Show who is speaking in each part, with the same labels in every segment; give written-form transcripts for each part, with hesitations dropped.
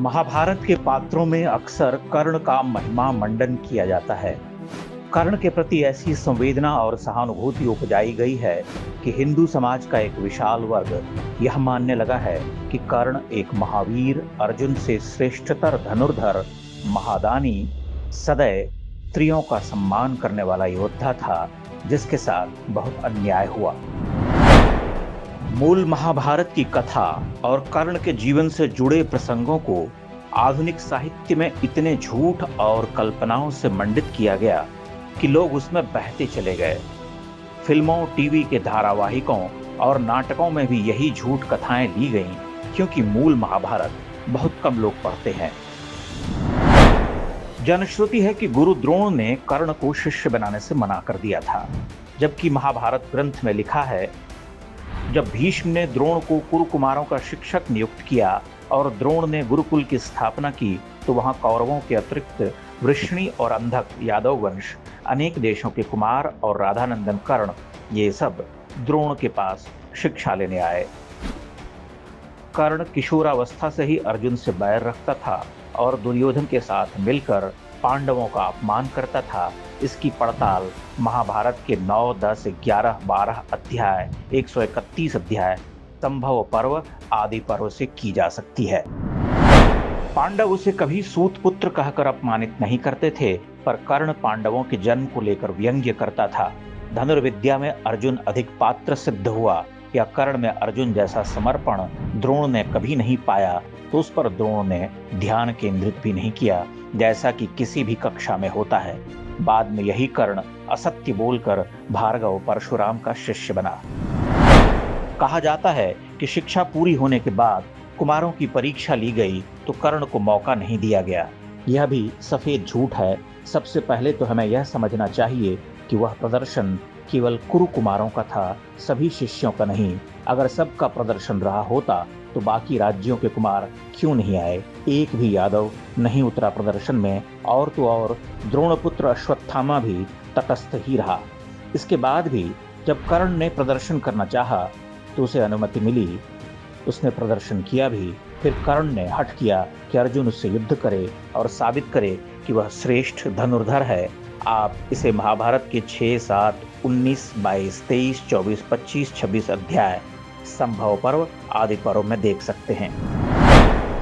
Speaker 1: महाभारत के पात्रों में अक्सर कर्ण का महिमा मंडन किया जाता है। कर्ण के प्रति ऐसी संवेदना और सहानुभूति उपजाई गई है कि हिंदू समाज का एक विशाल वर्ग यह मानने लगा है कि कर्ण एक महावीर, अर्जुन से श्रेष्ठतर धनुर्धर, महादानी, सदैव स्त्रियों का सम्मान करने वाला योद्धा था, जिसके साथ बहुत अन्याय हुआ। मूल महाभारत की कथा और कर्ण के जीवन से जुड़े प्रसंगों को आधुनिक साहित्य में इतने झूठ और कल्पनाओं से मंडित किया गया कि लोग उसमें बहते चले गए। फिल्मों, टीवी के धारावाहिकों और नाटकों में भी यही झूठ कथाएं ली गईं, क्योंकि मूल महाभारत बहुत कम लोग पढ़ते हैं। जनश्रुति है कि गुरु द्रोण ने कर्ण को शिष्य बनाने से मना कर दिया था, जबकि महाभारत ग्रंथ में लिखा है, जब भीष्म ने द्रोण को कुरुकुमारों का शिक्षक नियुक्त किया और द्रोण ने गुरुकुल की स्थापना की, तो वहां कौरवों के अतिरिक्त वृष्णि और अंधक, यादव वंश, अनेक देशों के कुमार और राधानंदन कर्ण, ये सब द्रोण के पास शिक्षा लेने आए। कर्ण किशोरावस्था से ही अर्जुन से बैर रखता था और दुर्योधन के साथ मिलकर पांडवों का अपमान करता था। इसकी पड़ताल महाभारत के 9, 10, 11, 12 अध्याय, 131 अध्याय, संभव पर्व आदि पर्व से की जा सकती है। पांडव उसे कभी सूत पुत्र कहकर अपमानित नहीं करते थे, पर कर्ण पांडवों के जन्म को लेकर व्यंग्य करता था। धनुर्विद्या में अर्जुन अधिक पात्र सिद्ध हुआ या कर्ण में अर्जुन जैसा समर्पण द्रोण ने कभी नहीं पाया, तो उस पर द्रोण ने ध्यान केंद्रित भी नहीं किया, जैसा कि किसी भी कक्षा में होता है। बाद में यही कर्ण असत्य बोलकर भार्गव परशुराम का शिष्य बना। कहा जाता है कि शिक्षा पूरी होने के बाद कुमारों की परीक्षा ली गई तो कर्ण को मौका नहीं दिया गया। यह भी सफेद झूठ है। सबसे पहले तो हमें यह समझना चाहिए कि वह प्रदर्शन केवल कुरु कुमारों का था, सभी शिष्यों का नहीं। अगर सबका प्रदर्शन रहा होता तो बाकी राज्यों के कुमार क्यों नहीं आए? एक भी यादव नहीं उतरा प्रदर्शन में, और तो और द्रोणपुत्र अश्वत्थामा भी तटस्थ ही रहा। इसके बाद भी जब कर्ण ने प्रदर्शन करना चाहा तो उसे अनुमति मिली, उसने प्रदर्शन किया भी। फिर कर्ण ने हठ किया कि अर्जुन उससे युद्ध करे और साबित करे कि वह श्रेष्ठ धनुर्धर है। आप इसे महाभारत के 6, 7, 19, 22, 23, 24, 25, 26 अध्याय, संभव पर्व आदि पर्व में देख सकते हैं।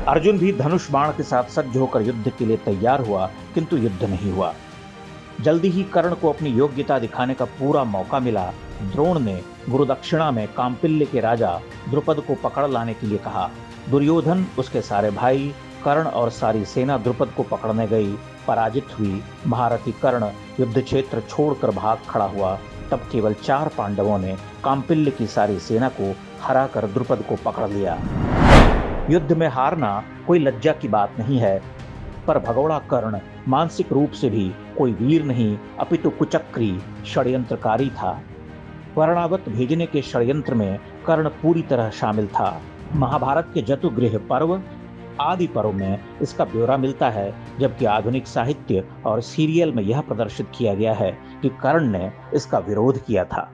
Speaker 1: अर्जुन भी धनुष बाण के साथ सज्ज होकर युद्ध के लिए तैयार हुआ, किंतु युद्ध नहीं हुआ। जल्दी ही कर्ण को अपनी योग्यता दिखाने का पूरा मौका मिला। द्रोण ने गुरुदक्षिणा में कांपिल्य के राजा द्रुपद को पकड़ लाने के लिए कहा। दुर्योधन, उसके सारे भाई, कर्ण और सारी सेना द्रुपद को पकड़ने गई, पराजित हुई। महारथी कर्ण युद्ध क्षेत्र छोड़कर भाग खड़ा हुआ। तब केवल 4 पांडवों ने कांपिल्य की सारी सेना को हराकर द्रुपद को पकड़ लिया। युद्ध में हारना कोई लज्जा की बात नहीं है, पर भगोड़ा कर्ण मानसिक रूप से भी कोई वीर नहीं, अपितु कुचक्री षड्यंत्रकारी था। वर्णावत भेजने के षड्यंत्र में कर्ण पूरी तरह शामिल था। महाभारत के जतुगृह पर्व आदि पर्व में इसका ब्यौरा मिलता है, जबकि आधुनिक साहित्य और सीरियल में यह प्रदर्शित किया गया है कि कर्ण ने इसका विरोध किया था।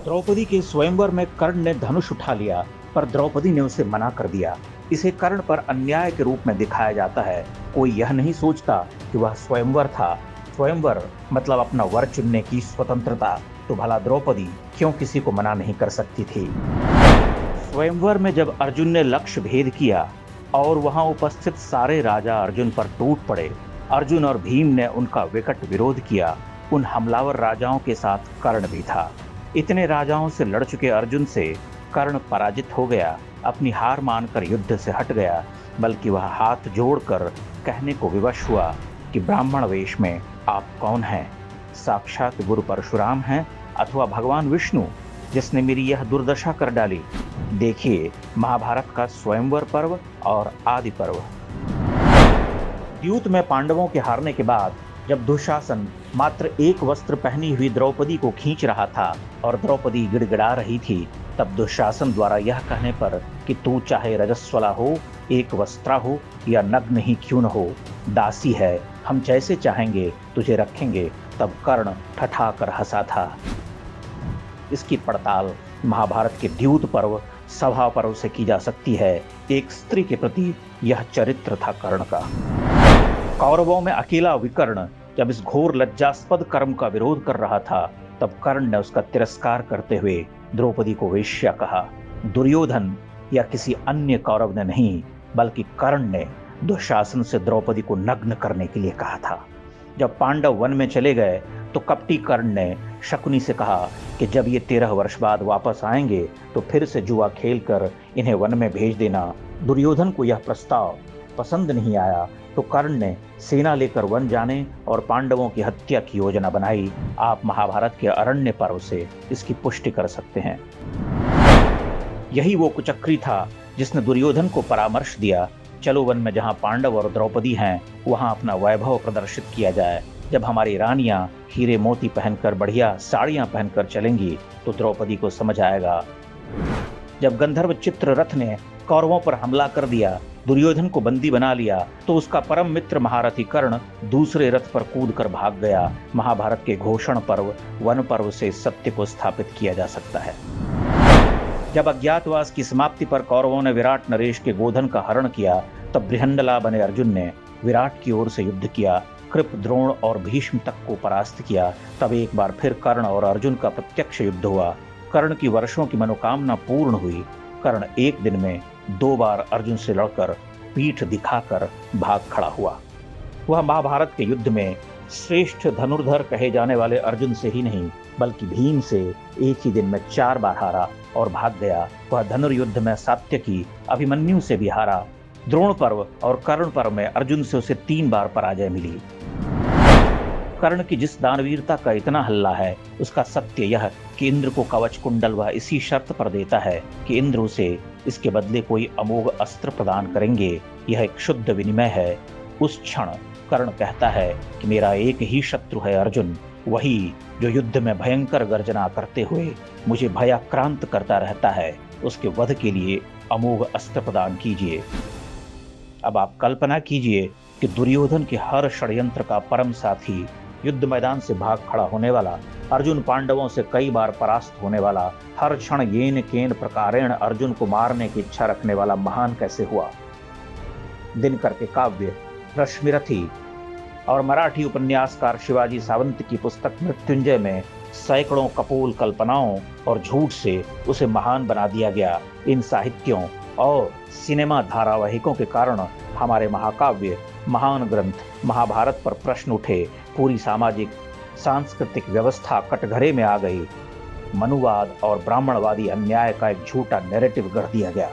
Speaker 1: द्रौपदी के स्वयंवर में कर्ण ने धनुष उठा लिया, पर द्रौपदी ने उसे मना कर दिया। इसे कर्ण पर अन्याय के रूप में दिखाया जाता है। कोई यह नहीं सोचता कि वह स्वयंवर था। स्वयंवर मतलब अपना वर चुनने की स्वतंत्रता, तो भला द्रौपदी क्यों किसी को मना नहीं कर सकती थी? स्वयंवर में जब अर्जुन ने लक्ष्य भेद किया और वहां उपस्थित सारे राजा अर्जुन पर टूट पड़े, अर्जुन और भीम ने उनका विकट विरोध किया। उन हमलावर राजाओं के साथ कर्ण भी था। इतने राजाओं से लड़ चुके अर्जुन से कर्ण पराजित हो गया। अपनी हार मानकर युद्ध से हट गया, बल्कि वह हाथ जोड़कर कहने को विवश हुआ कि ब्राह्मण वेश में आप कौन हैं? साक्षात गुरु परशुराम हैं अथवा भगवान विष्णु, जिसने मेरी यह दुर्दशा कर डाली। देखिए महाभारत का स्वयंवर पर्व और आदि पर्व। द्यूत में पांडवों के हारने के बाद जब दुशासन मात्र एक वस्त्र पहनी हुई द्रौपदी को खींच रहा था और द्रौपदी गिड़गिड़ा रही थी, तब दुशासन द्वारा यह कहने पर कि तू चाहे रजस्वला हो, एक वस्त्रा हो या नग्न ही क्यों न हो, दासी है, हम जैसे चाहेंगे तुझे रखेंगे, तब कर्ण ठठाकर हंसा था। इसकी पड़ताल महाभारत के द्यूत पर्व स्वभाव पर उसे की जा सकती है। एक स्त्री के प्रति यह चरित्र था कर्ण का। कौरवों में अकेला विकर्ण जब इस घोर लज्जास्पद कर्म का विरोध कर रहा था, तब कर्ण ने उसका तिरस्कार करते हुए द्रौपदी को वेश्या कहा। दुर्योधन या किसी अन्य कौरव ने नहीं, बल्कि कर्ण ने दुशासन से द्रौपदी को नग्न करने के लिए कहा था। जब पांडव वन में चले गए तो कपटी कर्ण ने शकुनी से कहा कि जब ये 13 वर्ष बाद वापस आएंगे तो फिर से जुआ खेलकर इन्हें वन में भेज देना। दुर्योधन को यह प्रस्ताव पसंद नहीं आया तो कर्ण ने सेना लेकर वन जाने और पांडवों की हत्या की योजना बनाई। आप महाभारत के अरण्य पर्व से इसकी पुष्टि कर सकते हैं। यही वो कुचक्री था जिसने दुर्योधन को परामर्श दिया, चलो वन में जहां पांडव और द्रौपदी हैं वहां अपना वैभव प्रदर्शित किया जाए। जब हमारी रानियां हीरे मोती पहनकर बढ़िया साड़ियां पहनकर चलेंगी तो द्रौपदी को समझ आएगा। जब गंधर्व चित्ररथ ने कौरवों पर हमला कर दिया, दुर्योधन को बंदी बना लिया, तो उसका परम मित्र महारथी कर्ण दूसरे रथ पर कूदकर भाग गया। महाभारत के घोषण पर्व वन पर्व से सत्य को स्थापित किया जा सकता है। जब अज्ञातवास की समाप्ति पर कौरवों ने विराट नरेश के गोधन का हरण किया, तब बृहंडला बने अर्जुन ने विराट की ओर से युद्ध किया, कृप, द्रोण और भीष्म तक को परास्त किया। तब एक बार फिर कर्ण और अर्जुन का प्रत्यक्ष युद्ध हुआ। कर्ण की वर्षों की मनोकामना पूर्ण हुई। कर्ण एक दिन में 2 बार अर्जुन से लड़कर पीठ दिखाकर भाग खड़ा हुआ। वह महाभारत के युद्ध में श्रेष्ठ धनुर्धर कहे जाने वाले अर्जुन से ही नहीं, बल्कि भीम से एक ही दिन में 4 बार हारा और भाग गया। वह धनुर्युद्ध में सात्यकी, अभिमन्यु से भी हारा। द्रोण पर्व और कर्ण पर्व में अर्जुन से उसे 3 बार पराजय मिली। कर्ण की जिस दानवीरता का इतना हल्ला है, उसका सत्य यह कि इंद्र को कवच कुंडल वह इसी शर्त पर देता है कि इंद्र उसे इसके बदले कोई अमोघ अस्त्र प्रदान करेंगे। यह एक शुद्ध विनिमय है। उस क्षण कर्ण कहता है कि मेरा एक ही शत्रु है अर्जुन, वही जो युद्ध में भयंकर गर्जना करते हुए मुझे भयाक्रांत करता रहता है। उसके वध के लिए अमोघ अस्त्र प्रदान कीजिए। अब आप कल्पना कीजिए कि दुर्योधन के हर षड्यंत्र का परम साथी, युद्ध मैदान से भाग खड़ा होने वाला अर्जुन, पांडवों से कई बार परास्त होने वाला, हर क्षण येन केन प्रकारेण अर्जुन को मारने की इच्छा रखने वाला महान कैसे हुआ। दिनकर के काव्य रश्मिरथी और मराठी उपन्यासकार शिवाजी सावंत की पुस्तक मृत्युंजय में सैकड़ों कपोल कल्पनाओं और झूठ से उसे महान बना दिया गया। इन साहित्यों और सिनेमा धारावाहिकों के कारण हमारे महाकाव्य, महान ग्रंथ महाभारत पर प्रश्न उठे। पूरी सामाजिक सांस्कृतिक व्यवस्था कटघरे में आ गई। मनुवाद और ब्राह्मणवादी अन्याय का एक झूठा नैरेटिव गढ़ दिया गया।